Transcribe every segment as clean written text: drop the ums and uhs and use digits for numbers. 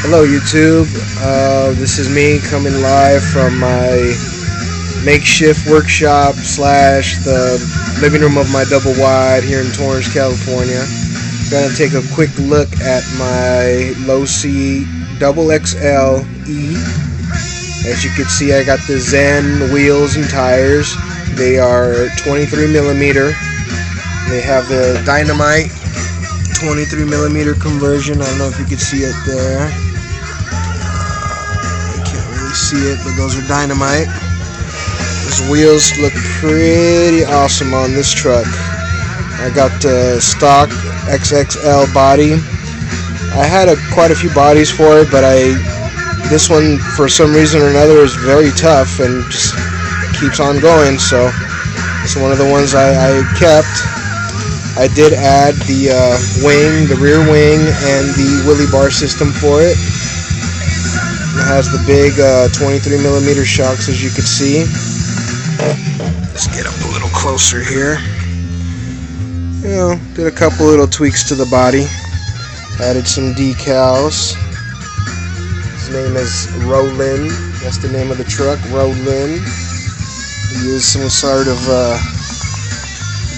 Hello YouTube, this is me coming live from my makeshift workshop slash the living room of my double wide here in Torrance, California. Gonna take a quick look at my losi double XL E. As you can see, I got the Zen wheels and tires. They are 23mm. They have the Dynamite 23mm conversion. I don't know if you can see it there. I can't really see it, but those are Dynamite. These wheels look pretty awesome on this truck. I got the stock XXL body. I had quite a few bodies for it, but this one for some reason or another is very tough and just keeps on going. So it's one of the ones I kept. I did add the wing, the rear wing, and the wheelie bar system for it. It has the big 23mm shocks, as you can see. Let's get up a little closer here. You know, did a couple little tweaks to the body. Added some decals. His name is Roland. That's the name of the truck, Roland. He is some sort of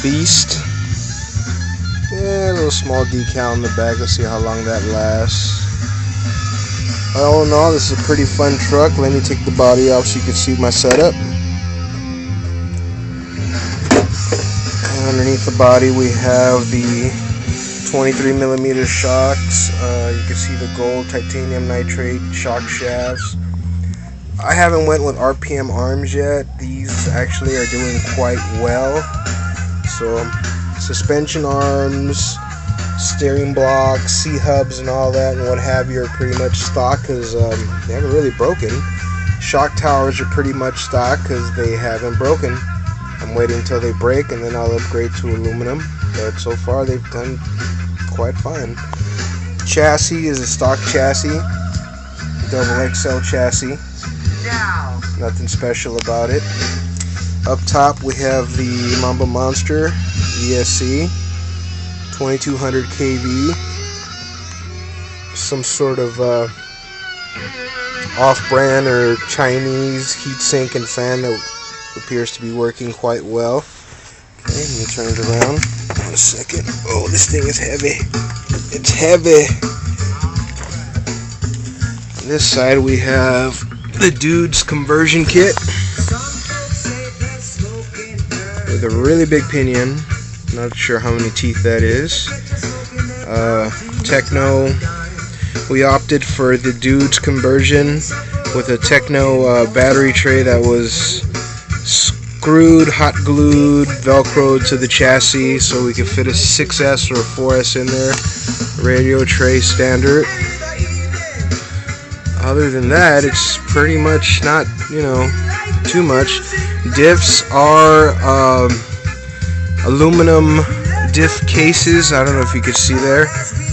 beast. Yeah, a little small decal in the back. Let's see how long that lasts. All in all, this is a pretty fun truck. Let me take the body off so you can see my setup. And underneath the body we have the 23mm shocks. You can see the gold titanium nitrate shock shafts. I haven't went with RPM arms yet. These actually are doing quite well. So suspension arms, steering blocks, C-hubs and all that and what have you are pretty much stock because they haven't really broken. Shock towers are pretty much stock because they haven't broken. I'm waiting until they break and then I'll upgrade to aluminum, but so far they've done quite fine. Chassis is a stock chassis, double XL chassis. Nothing special about it. Up top we have the Mamba Monster ESC 2200 kV, some sort of off-brand or Chinese heatsink and fan that appears to be working quite well. Okay, let me turn it around. One second. Oh, this thing is heavy. It's heavy. On this side we have the Dude's conversion kit with a really big pinion. Not sure how many teeth that is. Techno. We opted for the Dude's conversion with a Techno battery tray that was screwed, hot glued, velcroed to the chassis so we could fit a 6S or a 4S in there. Radio tray standard. Other than that, it's pretty much not, too much. Diffs are aluminum diff cases. I don't know if you could see there.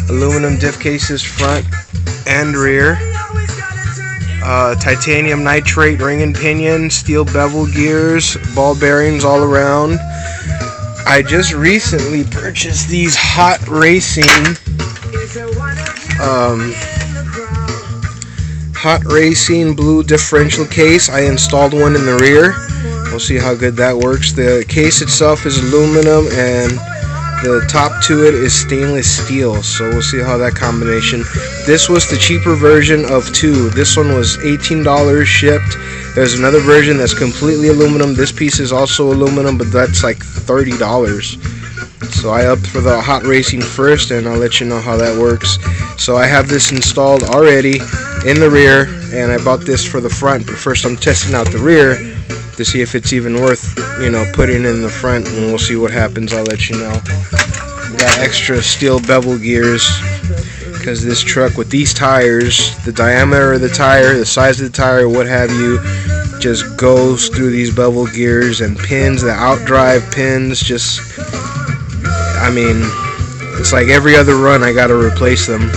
Aluminum diff cases front and rear. Titanium nitrate ring and pinion, steel bevel gears, ball bearings all around. I just recently purchased these Hot Racing blue differential case. I installed one in the rear. We'll see how good that works. The case itself is aluminum and the top to it is stainless steel, so we'll see how that combination. This was the cheaper version of two. This one was $18 shipped. There's another version that's completely aluminum. This piece is also aluminum, but that's like $30. So I opted for the Hot Racing first, and I'll let you know how that works. So I have this installed already in the rear, and I bought this for the front, but first I'm testing out the rear to see if it's even worth, putting in the front, and we'll see what happens. I'll let you know. Got extra steel bevel gears because this truck with these tires, the diameter of the tire, the size of the tire, what have you, just goes through these bevel gears and pins, the outdrive pins, it's like every other run I gotta replace them.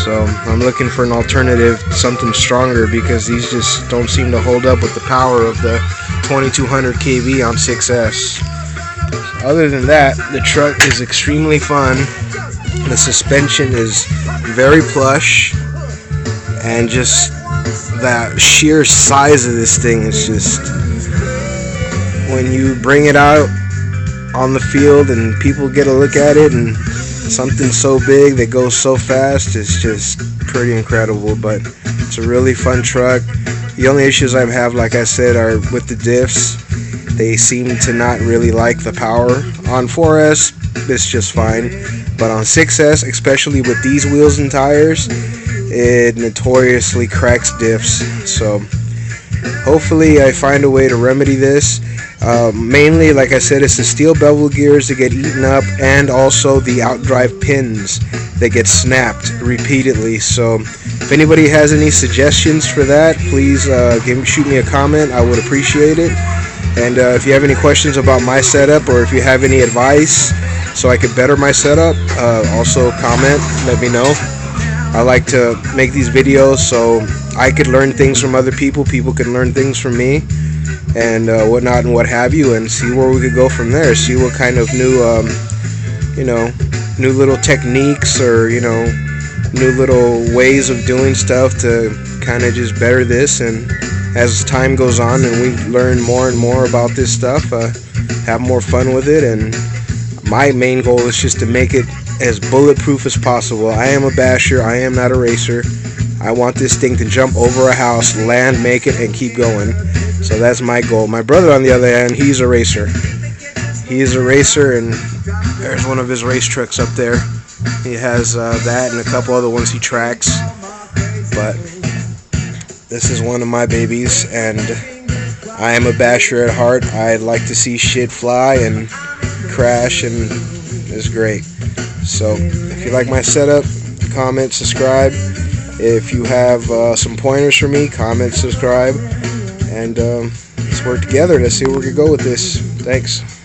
So I'm looking for an alternative, something stronger, because these just don't seem to hold up with the power of the 2200 kV on 6S. Other than that, the truck is extremely fun. The suspension is very plush. and just that sheer size of this thing is just, when you bring it out on the field and people get a look at it, and something so big that goes so fast, it's just pretty incredible. But it's a really fun truck. The only issues I have, like I said, are with the diffs. They seem to not really like the power. On 4S, it's just fine, but on 6S, especially with these wheels and tires, it notoriously cracks diffs. So hopefully I find a way to remedy this. Mainly, like I said, it's the steel bevel gears that get eaten up, and also the outdrive pins that get snapped repeatedly. So if anybody has any suggestions for that, please shoot me a comment. I would appreciate it. And if you have any questions about my setup, or if you have any advice so I could better my setup, also comment, let me know. I like to make these videos so I could learn things from other people, people can learn things from me, and whatnot and what have you, and see where we could go from there. See what kind of new new little techniques, or new little ways of doing stuff to kind of just better this. And as time goes on and we learn more and more about this stuff, have more fun with it. And my main goal is just to make it as bulletproof as possible. I am a basher, I am not a racer. I want this thing to jump over a house, land, make it, and keep going. So that's my goal. My brother, on the other hand, he's a racer. He is a racer, and there's one of his race trucks up there. He has that and a couple other ones he tracks. But this is one of my babies, and I am a basher at heart. I like to see shit fly and crash, and it's great. So if you like my setup, comment, subscribe. If you have some pointers for me, comment, subscribe, and let's work together to see where we can go with this. Thanks.